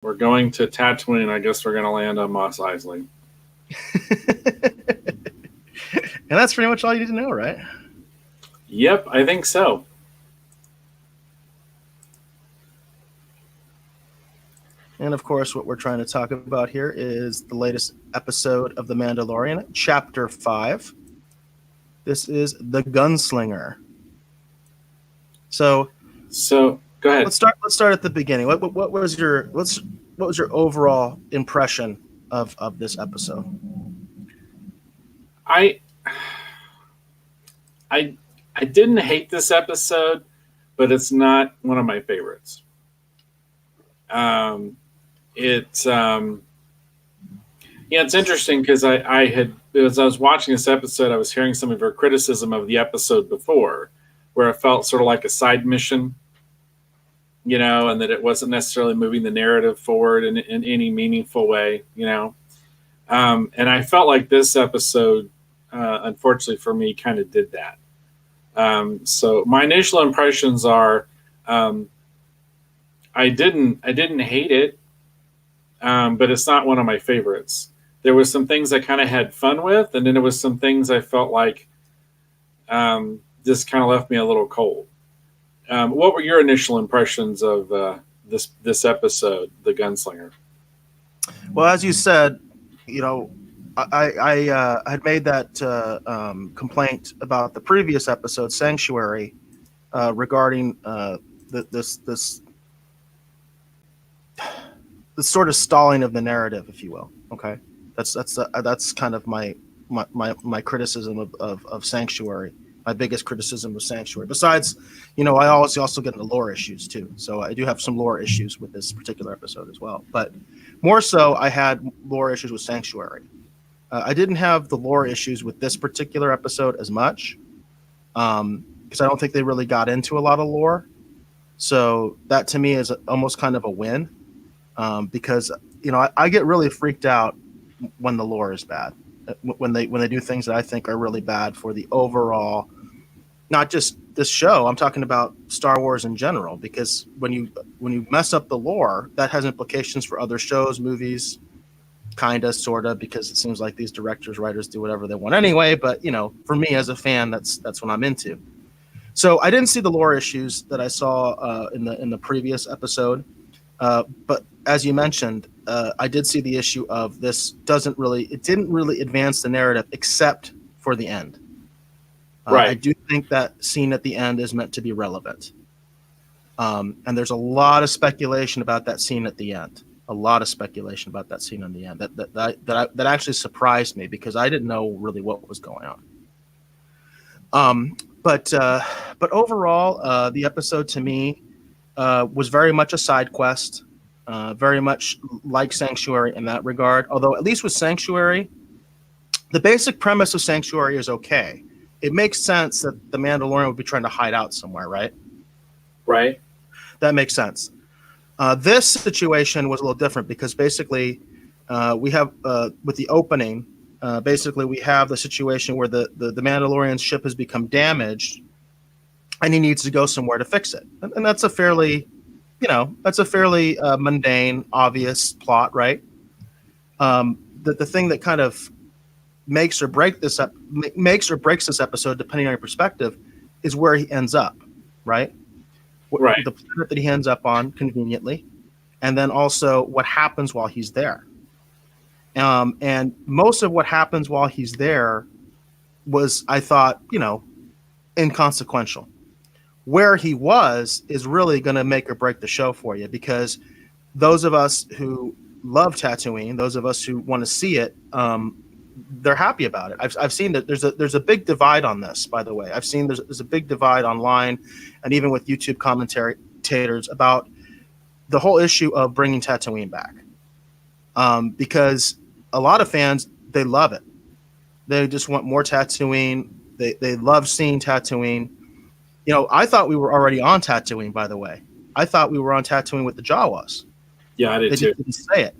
We're going to Tatooine. I guess we're going to land on Mos Eisley. And that's pretty much all you need to know, right? Yep, I think so. And of course, what we're trying to talk about here is the latest episode of The Mandalorian, Chapter 5. This is The Gunslinger. So go ahead. Let's start at the beginning. What was your overall impression of this episode? I didn't hate this episode, but it's not one of my favorites. It's interesting because as I was watching this episode, I was hearing some of your criticism of the episode before, where it felt sort of like a side mission, and that it wasn't necessarily moving the narrative forward in any meaningful way, and I felt like this episode, unfortunately for me, kind of did that. So my initial impressions are, I didn't hate it, but it's not one of my favorites. There was some things I kind of had fun with, and then there was some things I felt like just kind of left me a little cold. What were your initial impressions of this episode, The Gunslinger? Well, as you said, I had made that complaint about the previous episode, Sanctuary, regarding this sort of stalling of the narrative, if you will. Okay, that's kind of my criticism of Sanctuary. My biggest criticism of Sanctuary. Besides, I also get into lore issues too. So I do have some lore issues with this particular episode as well. But more so, I had lore issues with Sanctuary. I didn't have the lore issues with this particular episode as much, because I don't think they really got into a lot of lore. So that to me is almost kind of a win, because I get really freaked out when the lore is bad, when they do things that I think are really bad for the overall, not just this show. I'm talking about Star Wars in general, because when you mess up the lore, that has implications for other shows, movies, kinda, sorta, because it seems like these directors, writers do whatever they want anyway. But for me as a fan, that's what I'm into. So I didn't see the lore issues that I saw in the previous episode, but as you mentioned, I did see the issue of this didn't really advance the narrative except for the end. Right. I do think that scene at the end is meant to be relevant, and there's a lot of speculation about that scene at the end. A lot of speculation about that scene in the end that actually surprised me, because I didn't know really what was going on. But overall, the episode to me was very much a side quest, very much like Sanctuary in that regard. Although at least with Sanctuary, the basic premise of Sanctuary is okay. It makes sense that the Mandalorian would be trying to hide out somewhere, right? Right. That makes sense. This situation was a little different, because basically we have, with the opening, basically we have the situation where the Mandalorian's ship has become damaged, and he needs to go somewhere to fix it. And that's a fairly, mundane, obvious plot, right? The thing that kind of makes or breaks this episode, depending on your perspective, is where he ends up, right? Right. The planet that he ends up on, conveniently, and then also what happens while he's there. And most of what happens while he's there was, I thought, inconsequential. Where he was is really going to make or break the show for you, because those of us who love Tatooine, those of us who want to see it, they're happy about it. I've seen that there's a big divide on this, by the way. I've seen there's a big divide online, and even with YouTube commentators, about the whole issue of bringing Tatooine back, because a lot of fans, they love it. They just want more Tatooine. They love seeing Tatooine. I thought we were already on Tatooine, by the way. I thought we were on Tatooine with the Jawas. Yeah, I did too. They didn't say it.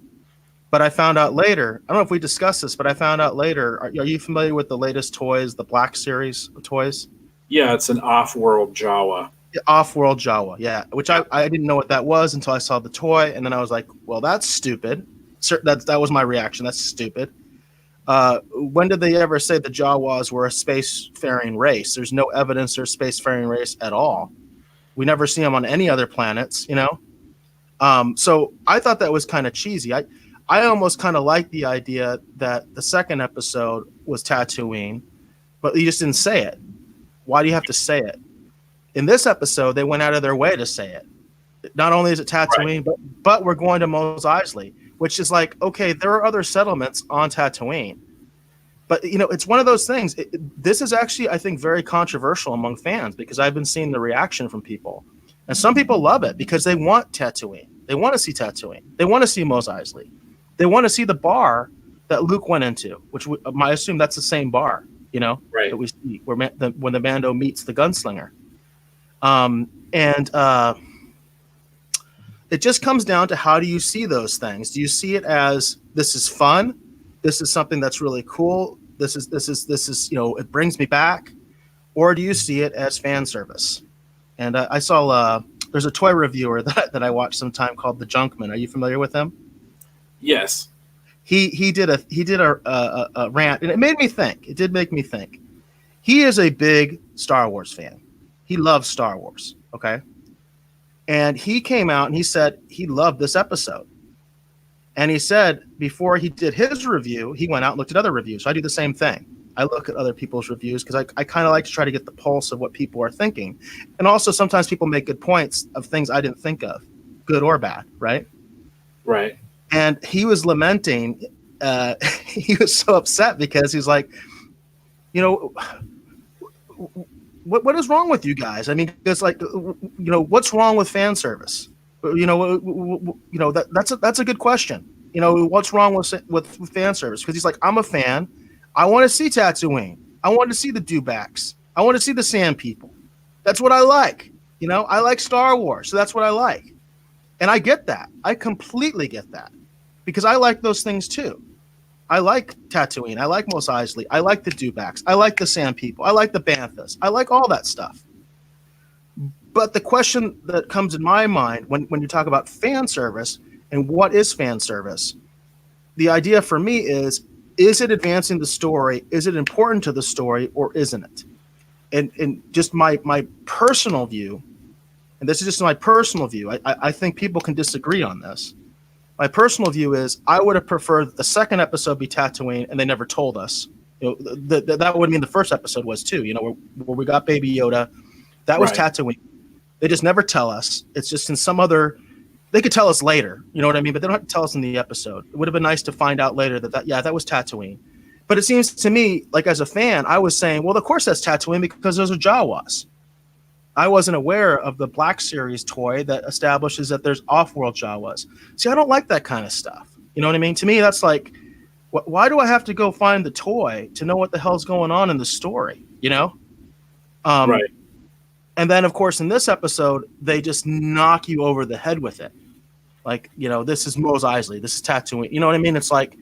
But I found out later, I don't know if we discussed this, but I found out later, are you familiar with the latest toys, the Black series of toys? Yeah, it's an off-world Jawa. Off-world Jawa, yeah. Which I didn't know what that was until I saw the toy, and then I was like, well, that's stupid. That was my reaction. That's stupid. When did they ever say the Jawas were a spacefaring race? There's no evidence they're a spacefaring race at all. We never see them on any other planets, you know? So I thought that was kind of cheesy. I almost kind of liked the idea that the second episode was Tatooine, but you just didn't say it. Why do you have to say it? In this episode, they went out of their way to say it. Not only is it Tatooine, but we're going to Mos Eisley, which is like, okay, there are other settlements on Tatooine. But, you know, it's one of those things. This is actually, I think, very controversial among fans because I've been seeing the reaction from people. And some people love it because they want Tatooine. They want to see Tatooine. They want to see Mos Eisley. They want to see the bar that Luke went into, which I assume that's the same bar, you know, that we see when the Mando meets the Gunslinger. It just comes down to how do you see those things? Do you see it as this is fun? This is something that's really cool. This is you know, it brings me back, or do you see it as fan service? And I saw there's a toy reviewer that I watched sometime called The Junkman. Are you familiar with him? Yes. He did a rant, and it made me think. It did make me think. He is a big Star Wars fan. He loves Star Wars. Okay. And he came out and he said he loved this episode. And he said before he did his review, he went out and looked at other reviews. So I do the same thing. I look at other people's reviews because I kind of like to try to get the pulse of what people are thinking. And also sometimes people make good points of things I didn't think of, good or bad, right? Right. And he was lamenting. He was so upset because he's like, you know, what is wrong with you guys? I mean, it's like, you know, what's wrong with fan service? You know, that's a good question. You know, what's wrong with fan service? Because he's like, I'm a fan. I want to see Tatooine. I want to see the dewbacks. I want to see the sand people. That's what I like. You know, I like Star Wars, so that's what I like. And I get that. I completely get that because I like those things too. I like Tatooine. I like Mos Eisley. I like the dewbacks. I like the sand people. I like the banthas. I like all that stuff. But the question that comes in my mind when you talk about fan service and what is fan service, the idea for me is it advancing the story? Is it important to the story or isn't it? And just my personal view, and this is just my personal view, I think people can disagree on this. My personal view is I would have preferred that the second episode be Tatooine and they never told us. You know, that would mean the first episode was too, you know, where we got Baby Yoda. That was Tatooine. They just never tell us. It's just in some other, they could tell us later, you know what I mean? But they don't have to tell us in the episode. It would have been nice to find out later that was Tatooine. But it seems to me, like as a fan, I was saying, well, of course that's Tatooine because those are Jawas. I wasn't aware of the Black Series toy that establishes that there's off-world Jawas. See, I don't like that kind of stuff. You know what I mean? To me, that's like, why do I have to go find the toy to know what the hell's going on in the story? You know? Right. And then, of course, in this episode, they just knock you over the head with it. Like, you know, this is Mos Eisley. This is Tatooine. You know what I mean? It's like,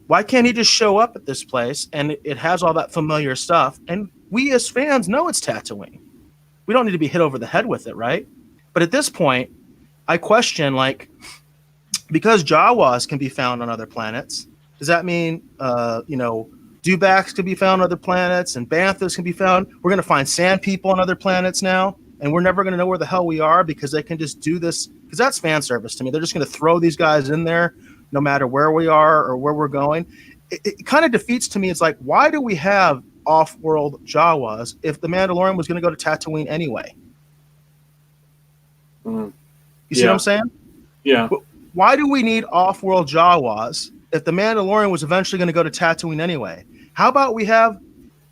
why can't he just show up at this place and it has all that familiar stuff? And we as fans know it's Tatooine. We don't need to be hit over the head with it, right? But at this point, I question, like, because Jawas can be found on other planets, does that mean, you know, dewbacks can be found on other planets and banthas can be found? We're going to find sand people on other planets now, and we're never going to know where the hell we are because they can just do this. Because that's fan service to me. They're just going to throw these guys in there no matter where we are or where we're going. It kind of defeats to me. It's like, why do we have off-world Jawas if the Mandalorian was going to go to Tatooine anyway? You see what I'm saying? Yeah. Why do we need off-world Jawas if the Mandalorian was eventually going to go to Tatooine anyway? How about we have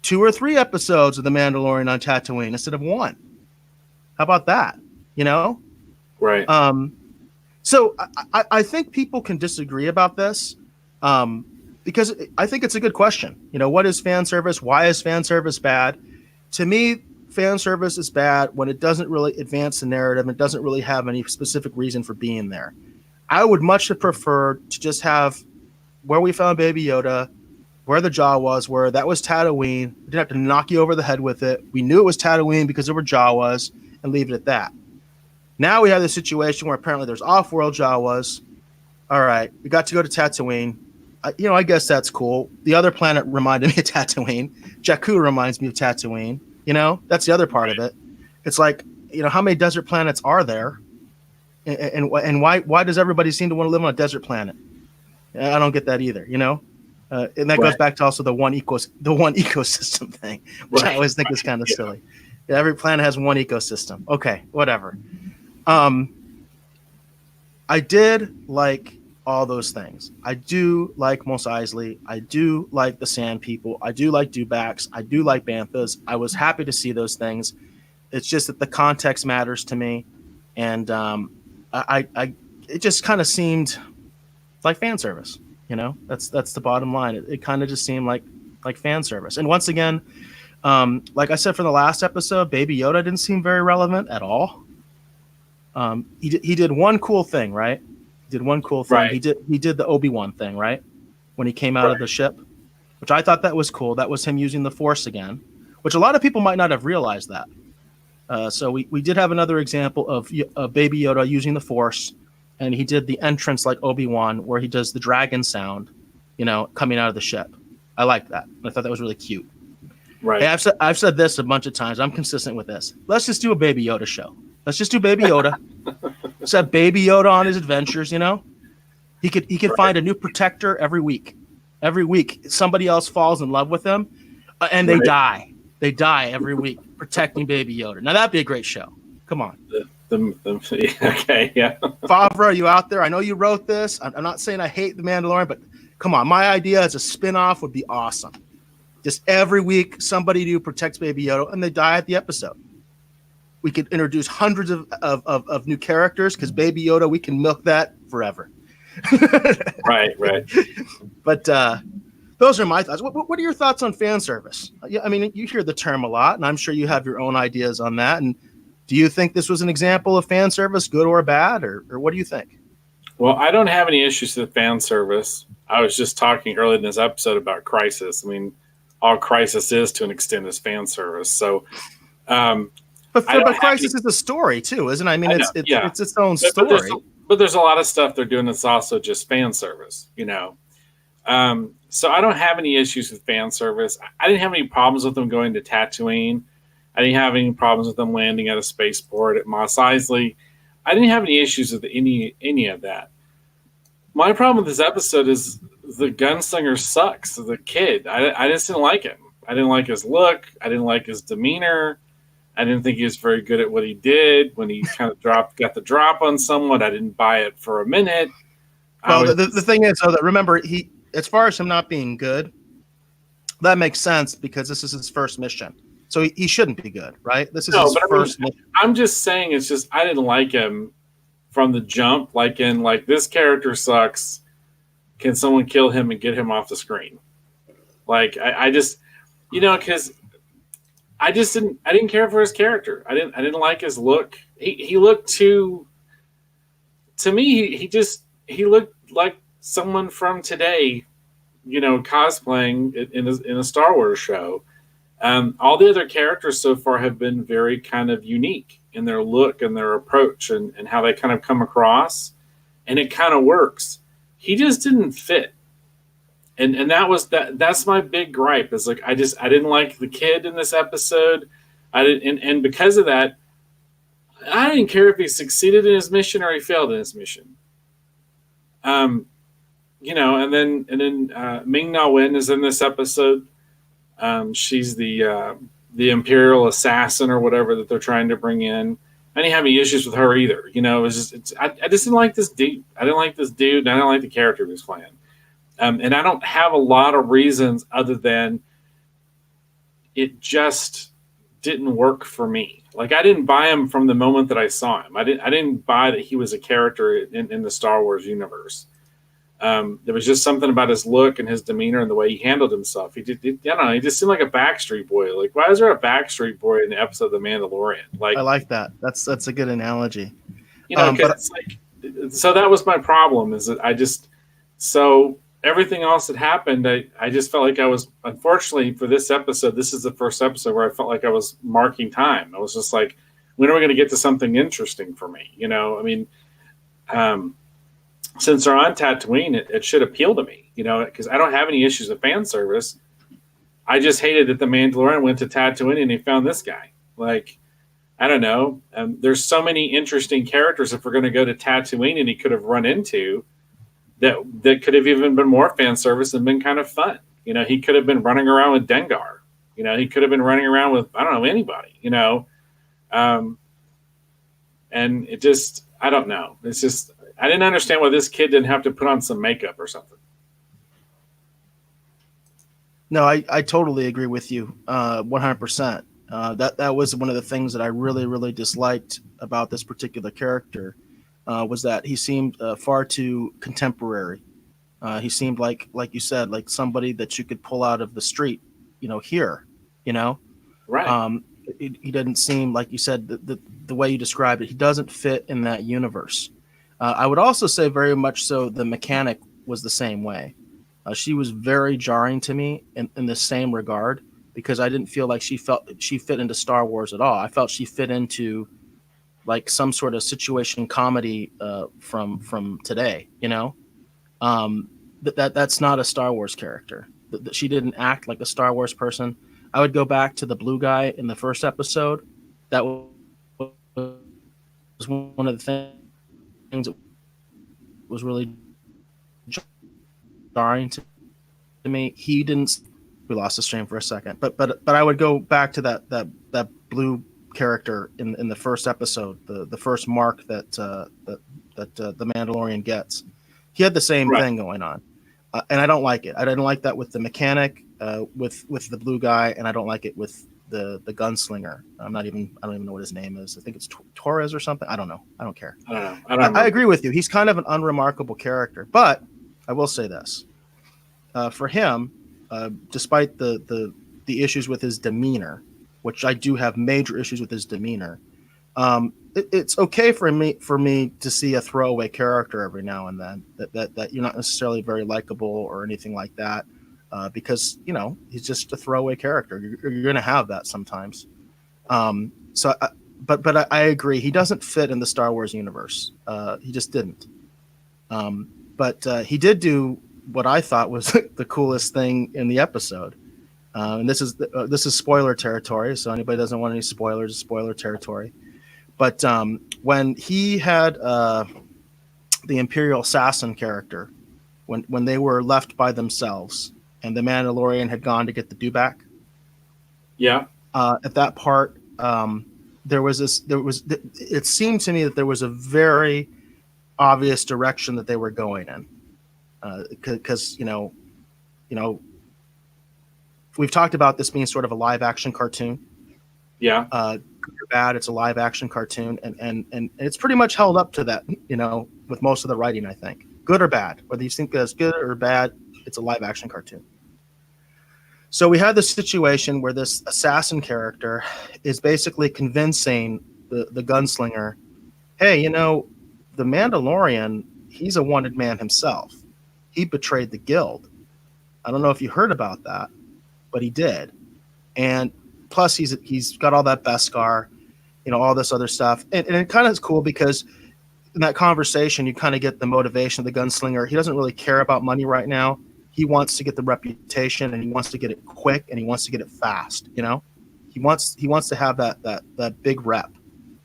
2 or 3 episodes of the Mandalorian on Tatooine instead of 1? How about that? You know? Right. So I think people can disagree about this because I think it's a good question. You know, what is fan service? Why is fan service bad? To me, fan service is bad when it doesn't really advance the narrative and doesn't really have any specific reason for being there. I would much have preferred to just have where we found Baby Yoda, where the Jawas were. That was Tatooine. We didn't have to knock you over the head with it. We knew it was Tatooine because there were Jawas, and leave it at that. Now we have this situation where apparently there's off-world Jawas. All right, we got to go to Tatooine. I guess that's cool. The other planet reminded me of Tatooine. Jakku reminds me of Tatooine. That's the other part of it. It's like, how many desert planets are there? And why does everybody seem to want to live on a desert planet? I don't get that either, and that goes back to also the one ecosystem thing, which I always think is kind of silly. Yeah, every planet has one ecosystem. Okay, whatever. I did like all those things. I do like Mos Eisley. I do like the Sand People. I do like Dewbacks. I do like Banthas. I was happy to see those things. It's just that the context matters to me, and it just kind of seemed like fan service. That's the bottom line. It kind of just seemed like fan service. And once again, like I said from the last episode, Baby Yoda didn't seem very relevant at all. He did one cool thing, right? He did one cool thing. Right. He did the Obi-Wan thing, right? When he came out of the ship, which I thought that was cool. That was him using the Force again, which a lot of people might not have realized that. So we did have another example of Baby Yoda using the Force, and he did the entrance like Obi-Wan, where he does the dragon sound, coming out of the ship. I liked that. I thought that was really cute. Right. Hey, I've said this a bunch of times. I'm consistent with this. Let's just do a Baby Yoda show. Let's just do Baby Yoda. Let's have Baby Yoda on his adventures. He could find a new protector every week. Every week, somebody else falls in love with him, and they die. They die every week protecting Baby Yoda. Now that'd be a great show. Come on. Okay, yeah. Favreau, are you out there? I know you wrote this. I'm not saying I hate The Mandalorian, but come on. My idea as a spin-off would be awesome. Just every week, somebody new protects Baby Yoda, and they die at the episode. We could introduce hundreds of new characters because Baby Yoda, we can milk that forever. Right. But those are my thoughts. What are your thoughts on fan service? I mean, you hear the term a lot, and I'm sure you have your own ideas on that. And do you think this was an example of fan service, good or bad, or what do you think? Well, I don't have any issues with fan service. I was just talking earlier in this episode about Crisis. I mean, all Crisis is to an extent is fan service. So, but Crisis is a story too, isn't it? I mean, it's its own story. But there's a lot of stuff they're doing that's also just fan service, So I don't have any issues with fan service. I didn't have any problems with them going to Tatooine. I didn't have any problems with them landing at a spaceport at Mos Eisley. I didn't have any issues with any of that. My problem with this episode is the gunslinger sucks. The kid, I just didn't like him. I didn't like his look. I didn't like his demeanor. I didn't think he was very good at what he did. When he kind of got the drop on someone, I didn't buy it for a minute. Well, the thing is, though, that remember, as far as him not being good, that makes sense because this is his first mission. So he shouldn't be good, right? This is his first mission. I'm just saying it's just I didn't like him from the jump. Like this character sucks. Can someone kill him and get him off the screen? Like I just because I didn't care for his character. I didn't like his look. He looked to me he looked like someone from today, cosplaying in a Star Wars show. All the other characters so far have been very kind of unique in their look and their approach and how they kind of come across, and it kind of works. He just didn't fit. And that's my big gripe is like I didn't like the kid in this episode. And because of that, I didn't care if he succeeded in his mission or he failed in his mission. And then Ming-Na Wen is in this episode. She's the Imperial assassin or whatever that they're trying to bring in. I didn't have any issues with her either. I just didn't like this dude. I didn't like this dude. And I didn't like the character he was playing. And I don't have a lot of reasons other than it just didn't work for me. Like I didn't buy him from the moment that I saw him. I didn't buy that he was a character in the Star Wars universe. There was just something about his look and his demeanor and the way he handled himself. He just seemed like a Backstreet Boy. Like, why is there a Backstreet Boy in the episode of The Mandalorian? Like, I like that. That's a good analogy. So that was my problem. Is that everything else that happened, I just felt like I was, unfortunately for this episode, this is the first episode where I felt like I was marking time. I was just like, when are we going to get to something interesting for me? You know, I mean, um, since they're on Tatooine, it should appeal to me, you know, because I don't have any issues with fan service. I just hated that the Mandalorian went to Tatooine and he found this guy. Like, I don't know. There's so many interesting characters if we're going to go to Tatooine and he could have run into that could have even been more fan service and been kind of fun. You know, he could have been running around with Dengar. You know, he could have been running around with, I don't know, anybody, you know. Um, and it just, I don't know. It's just, I didn't understand why this kid didn't have to put on some makeup or something. No, I totally agree with you, 100%. That was one of the things that I really, really disliked about this particular character, was that he seemed far too contemporary. He seemed like you said, like somebody that you could pull out of the street, you know, here, you know. Right. He didn't seem, like you said, the way you described it, he doesn't fit in that universe. I would also say very much so the mechanic was the same way. She was very jarring to me in the same regard, because I didn't feel like she fit into Star Wars at all. I felt she fit into like some sort of situation comedy from today, you know. That's not a Star Wars character. She didn't act like a Star Wars person. I would go back to the blue guy in the first episode. That was one of the things that was really jarring to me. He didn't. We lost the stream for a second, but I would go back to that blue character in the first episode, the first mark that the Mandalorian gets. He had the same thing going on, and I don't like it. I didn't like that with the mechanic, with the blue guy, and I don't like it with the gunslinger. I don't even know what his name is. I think it's Torres or something. I don't know. I don't care. I agree with you. He's kind of an unremarkable character, but I will say this: for him, despite the issues with his demeanor, which I do have major issues with his demeanor, it's okay for me to see a throwaway character every now and then that you're not necessarily very likable or anything like that, because you know he's just a throwaway character. You're going to have that sometimes. But I agree, he doesn't fit in the Star Wars universe. He just didn't. But he did do what I thought was the coolest thing in the episode. And this is spoiler territory, so anybody doesn't want any spoilers, spoiler territory. But when he had the Imperial assassin character, when they were left by themselves, and the Mandalorian had gone to get the dewback. Yeah. At that part, it seemed to me that there was a very obvious direction that they were going in, because you know, we've talked about this being sort of a live action cartoon. Yeah. Good or bad, it's a live action cartoon, and it's pretty much held up to that, you know, with most of the writing, I think. Good or bad, whether you think that's good or bad, it's a live action cartoon. So we had this situation where this assassin character is basically convincing the gunslinger, hey, you know, the Mandalorian, he's a wanted man himself. He betrayed the guild. I don't know if you heard about that, but he did. And plus he's got all that Beskar, you know, all this other stuff. And it kind of is cool because in that conversation, you kind of get the motivation of the gunslinger. He doesn't really care about money right now. He wants to get the reputation, and he wants to get it quick, and he wants to get it fast. You know, he wants to have that big rep.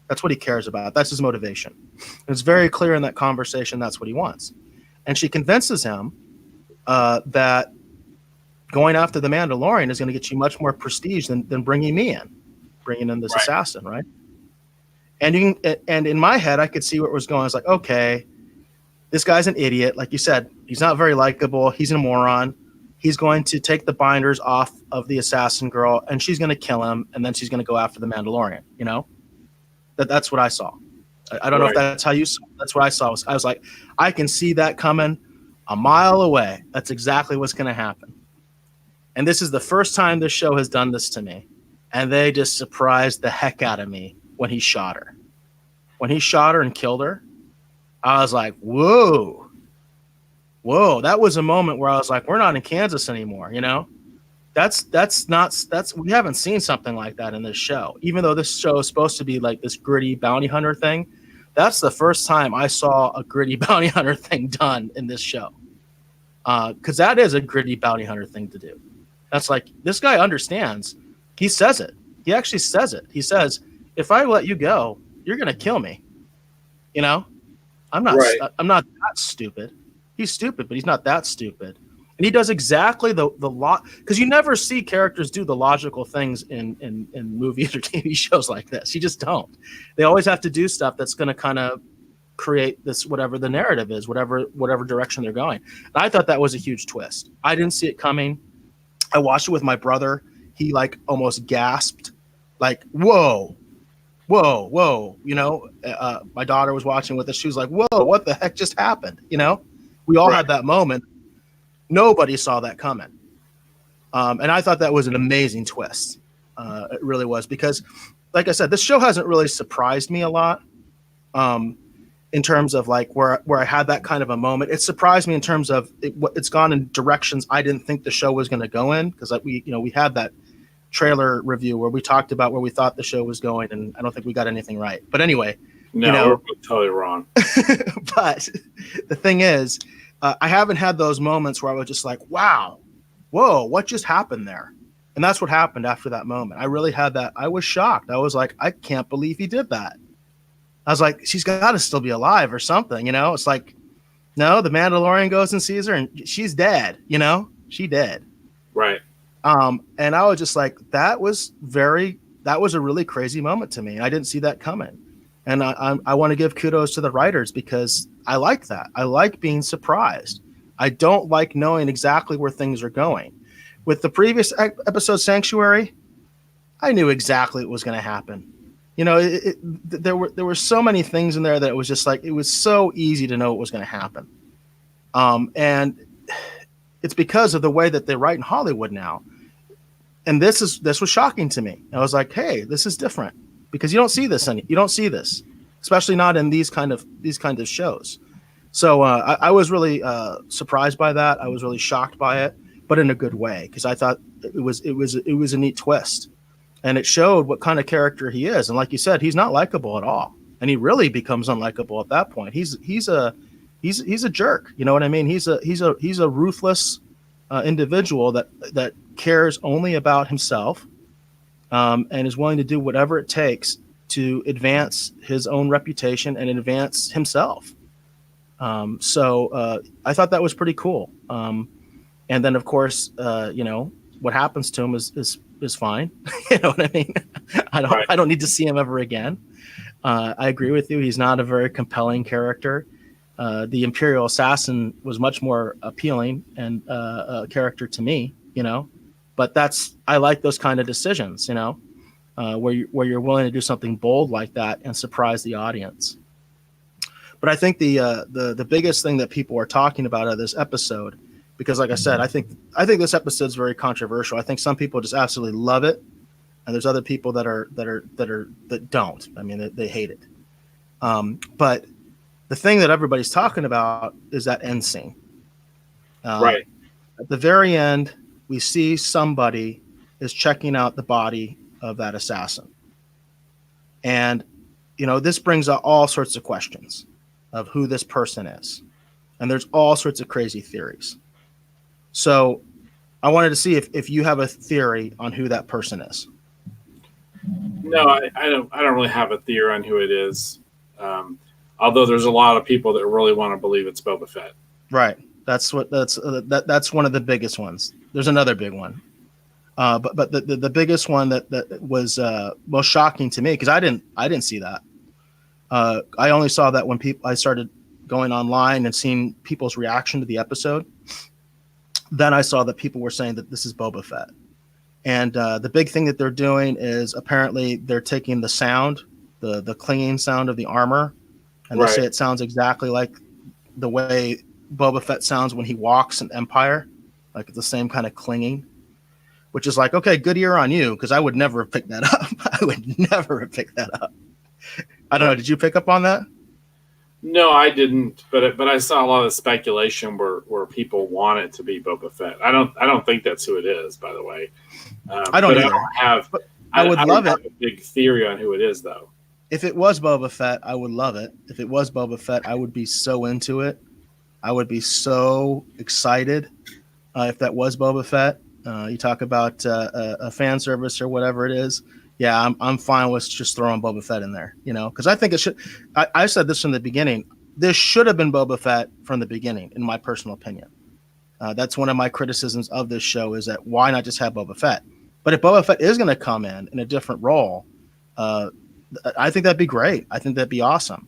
That's what he cares about. That's his motivation. And it's very clear in that conversation. That's what he wants. And she convinces him that going after the Mandalorian is going to get you much more prestige than bringing in this assassin, right? And in my head, I could see where it was going. I was like, okay, this guy's an idiot. Like you said, he's not very likable. He's a moron. He's going to take the binders off of the assassin girl, and she's going to kill him, and then she's going to go after the Mandalorian. You know, that's what I saw. I don't know if that's how you saw. That's what I saw. I was like, I can see that coming a mile away. That's exactly what's going to happen. And this is the first time this show has done this to me, and they just surprised the heck out of me when he shot her. When he shot her and killed her, I was like, whoa, whoa, that was a moment where I was like, we're not in Kansas anymore, That's we haven't seen something like that in this show. Even though this show is supposed to be like this gritty bounty hunter thing, that's the first time I saw a gritty bounty hunter thing done in this show. Because that is a gritty bounty hunter thing to do. That's like, this guy understands. He says it. He actually says it. He says, if I let you go, you're gonna kill me. I'm not Right. I'm not that stupid. He's stupid, but he's not that stupid. And he does exactly the lot, because you never see characters do the logical things in movies or TV shows like this. You just don't. They always have to do stuff that's going to kind of create this, whatever the narrative is, whatever direction they're going. And I thought that was a huge twist. I didn't see it coming. I watched it with my brother. He like almost gasped, like, whoa. My daughter was watching with us. She was like, whoa, what the heck just happened? We all had that moment. Nobody saw that coming. And I thought that was an amazing twist. It really was, because, like I said, this show hasn't really surprised me a lot in terms of like where I had that kind of a moment. It surprised me in terms of it's gone in directions I didn't think the show was going to go in, because we had that trailer review where we talked about where we thought the show was going, and I don't think we got anything right. But anyway. No, we're totally wrong. But the thing is, I haven't had those moments where I was just like, wow, whoa, what just happened there? And that's what happened after that moment. I really had that. I was shocked. I was like, I can't believe he did that. I was like, she's got to still be alive or something, It's like, no, the Mandalorian goes and sees her and she's dead, She did. Right. And I was just like, that was a really crazy moment to me. I didn't see that coming. And I want to give kudos to the writers, because I like that. I like being surprised. I don't like knowing exactly where things are going. With the previous episode, Sanctuary, I knew exactly what was going to happen. There were so many things in there that it was just like, it was so easy to know what was going to happen. And it's because of the way that they write in Hollywood now. And this was shocking to me. I was like, hey, this is different, because you don't see this, especially not in these kind of shows. So I was really surprised by that. I was really shocked by it, but in a good way, because I thought it was a neat twist, and it showed what kind of character he is. And like you said, he's not likable at all, and he really becomes unlikable at that point. He's a jerk. You know what I mean? He's a ruthless individual that cares only about himself, and is willing to do whatever it takes to advance his own reputation and advance himself. So I thought that was pretty cool. And then, of course, what happens to him is fine. You know what I mean? I don't need to see him ever again. I agree with you. He's not a very compelling character. The Imperial Assassin was much more appealing and a character to me, but I like those kind of decisions, where you're willing to do something bold like that and surprise the audience. But I think the biggest thing that people are talking about of this episode, because like I said, I think this episode is very controversial. I think some people just absolutely love it, and there's other people that don't. I mean, they hate it. But the thing that everybody's talking about is that end scene. Right. At the very end, we see somebody is checking out the body of that assassin. And, this brings up all sorts of questions of who this person is. And there's all sorts of crazy theories. So I wanted to see if you have a theory on who that person is. No, I don't really have a theory on who it is. Although there's a lot of people that really want to believe it's Boba Fett. Right. That's one of the biggest ones. There's another big one. But the biggest one that was most shocking to me, because I didn't see that. I only saw that when I started going online and seeing people's reaction to the episode. Then I saw that people were saying that this is Boba Fett. And the big thing that they're doing is apparently they're taking the sound, the clinging sound of the armor, and they say it sounds exactly like the way Boba Fett sounds when he walks in Empire, like the same kind of clinging, which is like, okay, good ear on you, because I would never have picked that up. I would never have picked that up. I don't know. Did you pick up on that? No, I didn't, but I saw a lot of speculation where people want it to be Boba Fett. I don't think that's who it is, by the way. I don't But I either. don't have But I would I don't love have it a big theory on who it is, though. if it was Boba Fett. I would love it if it was Boba Fett. I would be so into it. I would be so excited if that was Boba Fett. You talk about a fan service or whatever it is. Yeah, I'm fine with just throwing Boba Fett in there, because I think it should. I said this from the beginning. This should have been Boba Fett from the beginning, in my personal opinion. That's one of my criticisms of this show is that why not just have Boba Fett? But if Boba Fett is going to come in a different role, uh, I think that'd be great. I think that'd be awesome.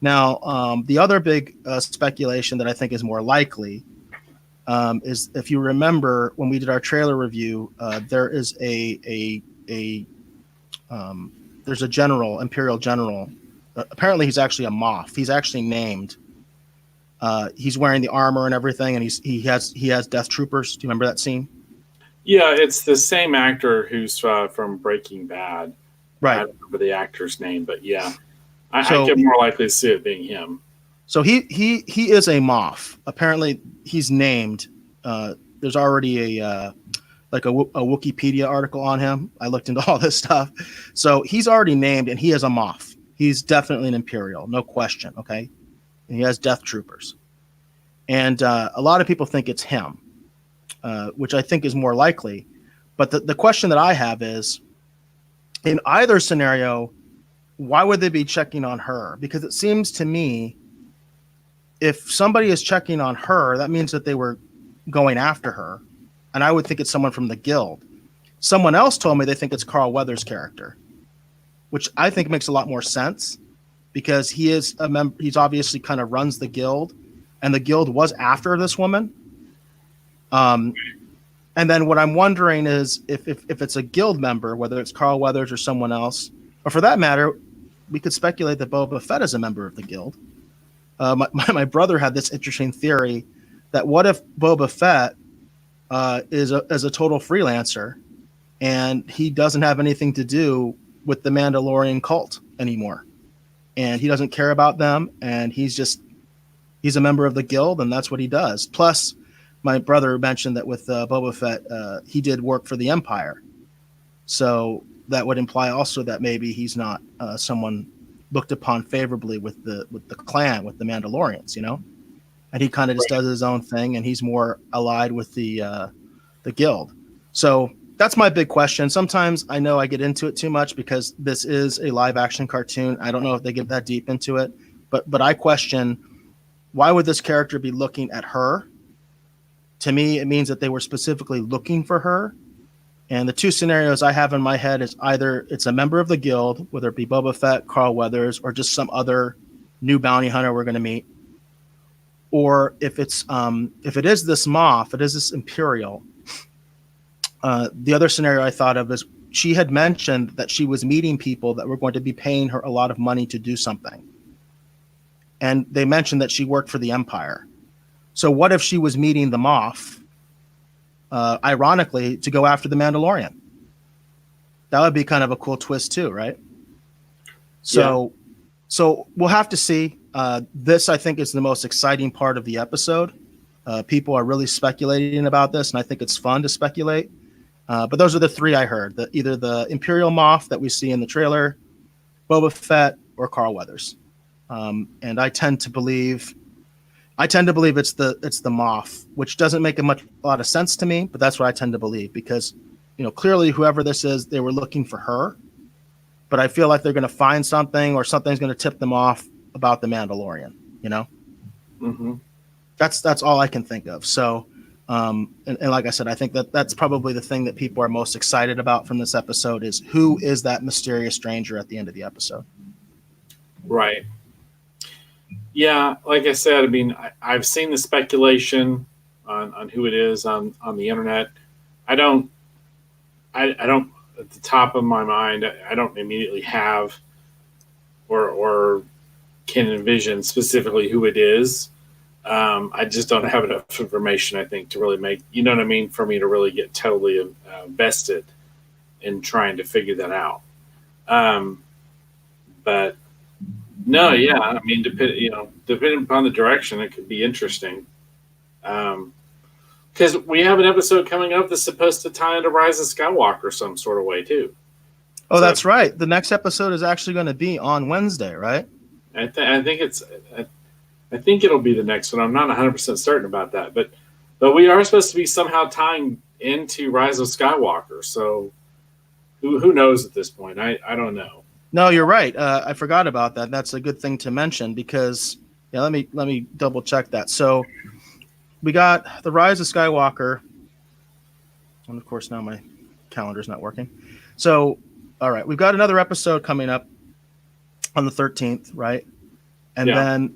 Now, the other big speculation that I think is more likely is if you remember when we did our trailer review, there is there's a general, Imperial general. Apparently, he's actually a Moff. He's actually named. He's wearing the armor and everything, and he has Death Troopers. Do you remember that scene? Yeah, it's the same actor who's from Breaking Bad. I Right. don't remember the actor's name, but yeah, I So get more likely to see it being him. so he is a Moff. Apparently, he's named. There's already a Wikipedia article on him. I looked into all this stuff. So he's already named, and he is a Moff. He's definitely an Imperial, no question. Okay, and he has Death Troopers, and a lot of people think it's him, which I think is more likely. But the question that I have is, in either scenario, why would they be checking on her? Because it seems to me, if somebody is checking on her, that means that they were going after her. And I would think it's someone from the guild. Someone else told me they think it's Carl Weathers' character, which I think makes a lot more sense because he is a member. He's obviously kind of runs the guild, and the guild was after this woman. And then what I'm wondering is if it's a guild member, whether it's Carl Weathers or someone else, or for that matter, we could speculate that Boba Fett is a member of the guild. My brother had this interesting theory that what if Boba Fett is a total freelancer and he doesn't have anything to do with the Mandalorian cult anymore, and he doesn't care about them, and he's a member of the guild, and that's what he does. Plus, my brother mentioned that with Boba Fett, he did work for the Empire, so that would imply also that maybe he's not someone looked upon favorably with the clan, with the Mandalorians, and he kind of just does his own thing, and he's more allied with the guild. So that's my big question. Sometimes I know I get into it too much because this is a live action cartoon. I don't know if they get that deep into it, but I question, why would this character be looking at her? To me, it means that they were specifically looking for her. And the two scenarios I have in my head is either it's a member of the guild, whether it be Boba Fett, Carl Weathers, or just some other new bounty hunter we're going to meet. Or if it is this Moff, it is this Imperial. The other scenario I thought of is she had mentioned that she was meeting people that were going to be paying her a lot of money to do something. And they mentioned that she worked for the Empire. So what if she was meeting the Moff, ironically, to go after the Mandalorian? That would be kind of a cool twist too, right? So we'll have to see. This, I think, is the most exciting part of the episode. People are really speculating about this, and I think it's fun to speculate. But those are the three I heard: either the Imperial Moff that we see in the trailer, Boba Fett, or Carl Weathers. And I tend to believe it's the Moff, which doesn't make a lot of sense to me, but that's what I tend to believe because, clearly whoever this is, they were looking for her. But I feel like they're going to find something, or something's going to tip them off about the Mandalorian. Mm-hmm. That's all I can think of. So, and like I said, I think that's probably the thing that people are most excited about from this episode is who is that mysterious stranger at the end of the episode. Right. Yeah, like I said, I mean, I've seen the speculation on who it is on the internet. I don't at the top of my mind, I don't immediately have or can envision specifically who it is. I just don't have enough information, I think, to really make, you know what I mean, for me to really get totally vested in trying to figure that out. But no, yeah, I mean, depending upon the direction, it could be interesting. Because we have an episode coming up that's supposed to tie into Rise of Skywalker some sort of way too. Oh, so, that's right. The next episode is actually going to be on Wednesday, right? I think it'll be the next one. I'm not 100% certain about that, but we are supposed to be somehow tying into Rise of Skywalker. So who knows at this point? I don't know. No, you're right. I forgot about that. That's a good thing to mention because let me double check that. So we got the Rise of Skywalker, and of course now my calendar's not working. So all right, we've got another episode coming up on the 13th, right? And then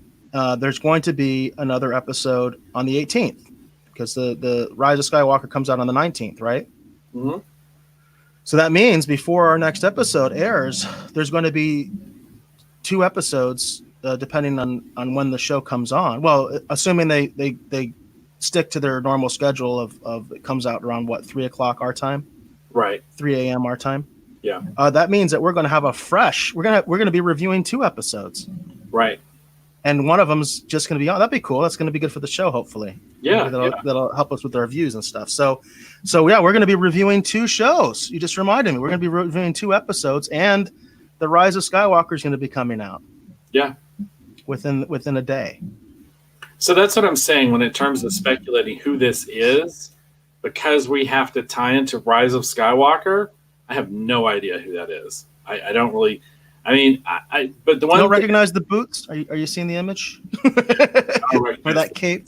there's going to be another episode on the 18th because the Rise of Skywalker comes out on the 19th, right? Mm-hmm. So that means before our next episode airs, there's going to be 2 episodes, depending on when the show comes on. Well, assuming they stick to their normal schedule of it comes out around 3 o'clock our time, right? 3 a.m. our time. Yeah. That means that we're going to have we're going to be reviewing 2 episodes, right? And one of them's just going to be on. That'd be cool. That's going to be good for the show, hopefully. Yeah, that'll help us with our views and stuff. So yeah, we're going to be reviewing 2 shows. You just reminded me. We're going to be reviewing 2 episodes, and the Rise of Skywalker is going to be coming out. Yeah, within a day. So that's what I'm saying in terms of speculating who this is, because we have to tie into Rise of Skywalker. I have no idea who that is. I don't really. I mean, but the one you don't recognize the boots. Are you seeing the image? Or that cape?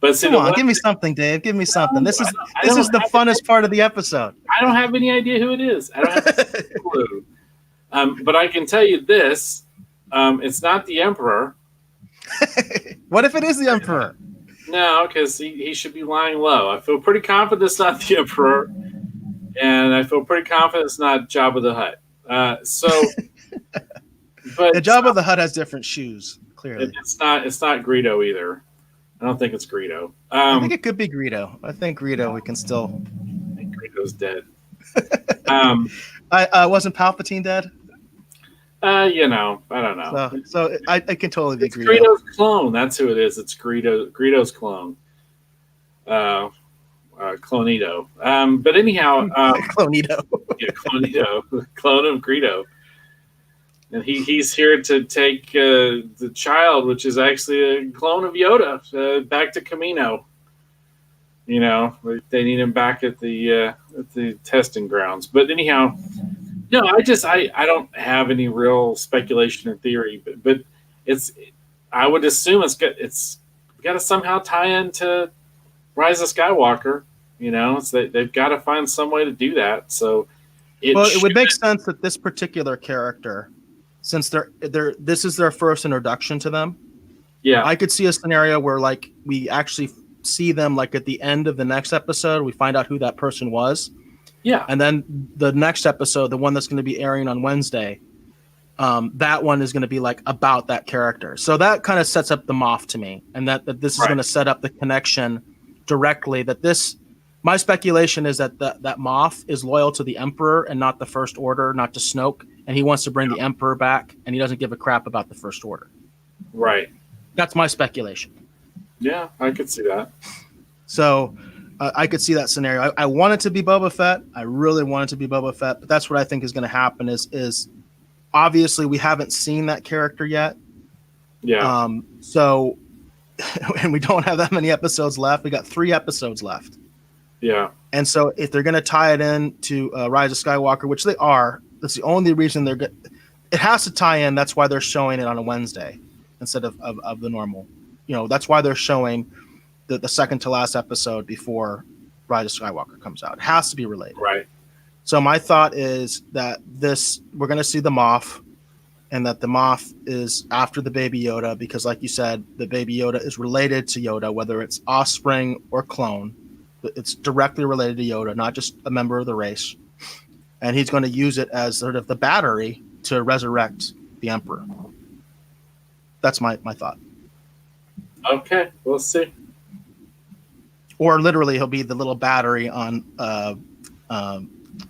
But see, come on, give me something, Dave. Give me something. This is the funnest part of the episode. I don't have any idea who it is. I don't have a clue. But I can tell you this: it's not the Emperor. What if it is the Emperor? No, because he should be lying low. I feel pretty confident it's not the Emperor, and I feel pretty confident it's not Jabba the Hutt. But the Jabba the Hutt has different shoes. Clearly, it's not Greedo either. I don't think it's Greedo. I think it could be Greedo. I think Greedo. We can still. I think Greedo's dead. Wasn't Palpatine dead? I don't know. So I can totally be it's Greedo. Greedo's clone. That's who it is. It's Greedo's clone. Clonito. But anyhow, Clonito. Yeah, Clonito, clone of Greedo, and he's here to take the child, which is actually a clone of Yoda, back to Kamino. They need him back at the testing grounds. But anyhow, no, I don't have any real speculation or theory, but I would assume it's got to somehow tie into Rise of Skywalker. They've got to find some way to do that. So it would make sense that this particular character, since this is their first introduction to them. Yeah, I could see a scenario where we actually see them at the end of the next episode. We find out who that person was. Yeah, and then the next episode, the one that's going to be airing on Wednesday, that one is going to be about that character. So that kind of sets up the Moff to me, and that this is going to set up the connection directly. My speculation is that Moff is loyal to the Emperor and not the First Order, not to Snoke, and he wants to bring the Emperor back, and he doesn't give a crap about the First Order. Right. That's my speculation. Yeah, I could see that. So I could see that scenario. I want it to be Boba Fett. I really want it to be Boba Fett, but that's what I think is going to happen is obviously we haven't seen that character yet. Yeah. So, and we don't have that many episodes left. We got 3 episodes left. Yeah. And so if they're going to tie it in to Rise of Skywalker, which they are, that's the only reason they're good. It has to tie in. That's why they're showing it on a Wednesday instead of the normal. That's why they're showing the second to last episode before Rise of Skywalker comes out. It has to be related. Right. So my thought is that we're going to see the Moff, and that the Moff is after the Baby Yoda, because like you said, the Baby Yoda is related to Yoda, whether it's offspring or clone. It's directly related to Yoda, not just a member of the race. And he's going to use it as sort of the battery to resurrect the Emperor. That's my thought. Okay, we'll see. Or literally, he'll be the little battery on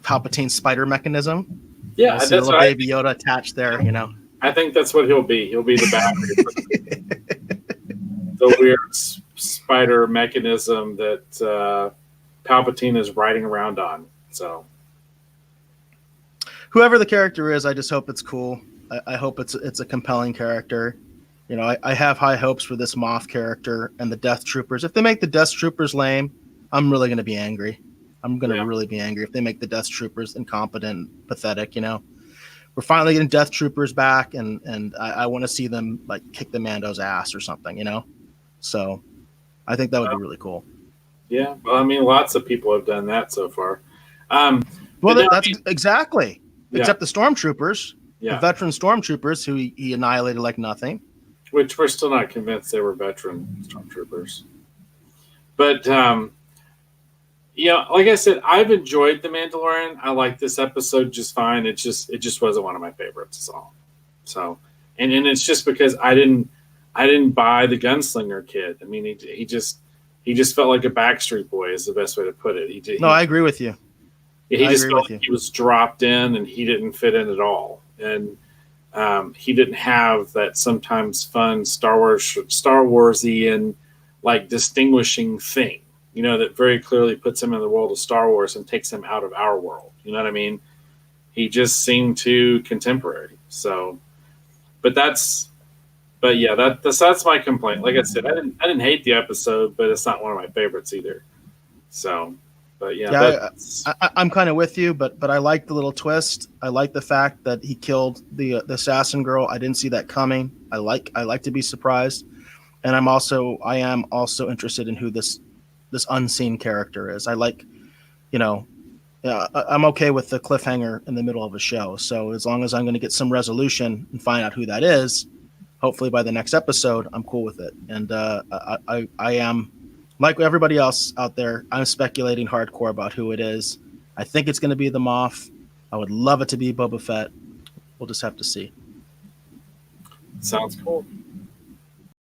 Palpatine's spider mechanism. Yeah, that's a little Baby Yoda attached there. I think that's what he'll be. He'll be the battery, the weird spider mechanism that Palpatine is riding around on. So, whoever the character is, I just hope it's cool. I hope it's a compelling character. You know, I have high hopes for this Moff character and the Death Troopers. If they make the Death Troopers lame, I'm really going to be angry. I'm going to really be angry if they make the Death Troopers incompetent, pathetic. You know, we're finally getting Death Troopers back, and I want to see them like kick the Mando's ass or something. You know, so I think that would be really cool. Yeah, well, I mean, lots of people have done that so far. Well, that's exactly. Yeah. Except the Stormtroopers, Yeah. the veteran Stormtroopers who he annihilated like nothing. Which we're still not convinced they were veteran stormtroopers. But yeah, like I said, I've enjoyed The Mandalorian. I like this episode just fine. It just wasn't one of my favorites. Is all. So, and it's just because I didn't buy the Gunslinger kid. I mean, he just felt like a Backstreet Boy is the best way to put it. No, I agree with you. He just felt like he was dropped in and he didn't fit in at all. And he didn't have that sometimes fun Star Warsy and like distinguishing thing, you know, that very clearly puts him in the world of Star Wars and takes him out of our world. You know what I mean? He just seemed too contemporary. So, but that's my complaint. Like I said, I didn't hate the episode, but it's not one of my favorites either. So, but I'm kind of with you, but I like the little twist. I like the fact that he killed the assassin girl. I didn't see that coming. I like to be surprised, and I am also interested in who this unseen character is. I like, you know, I'm okay with the cliffhanger in the middle of a show. So as long as I'm going to get some resolution and find out who that is, hopefully by the next episode, I'm cool with it. And I am. Like everybody else out there, I'm speculating hardcore about who it is. I think it's going to be the Moff. I would love it to be Boba Fett. We'll just have to see. Sounds cool.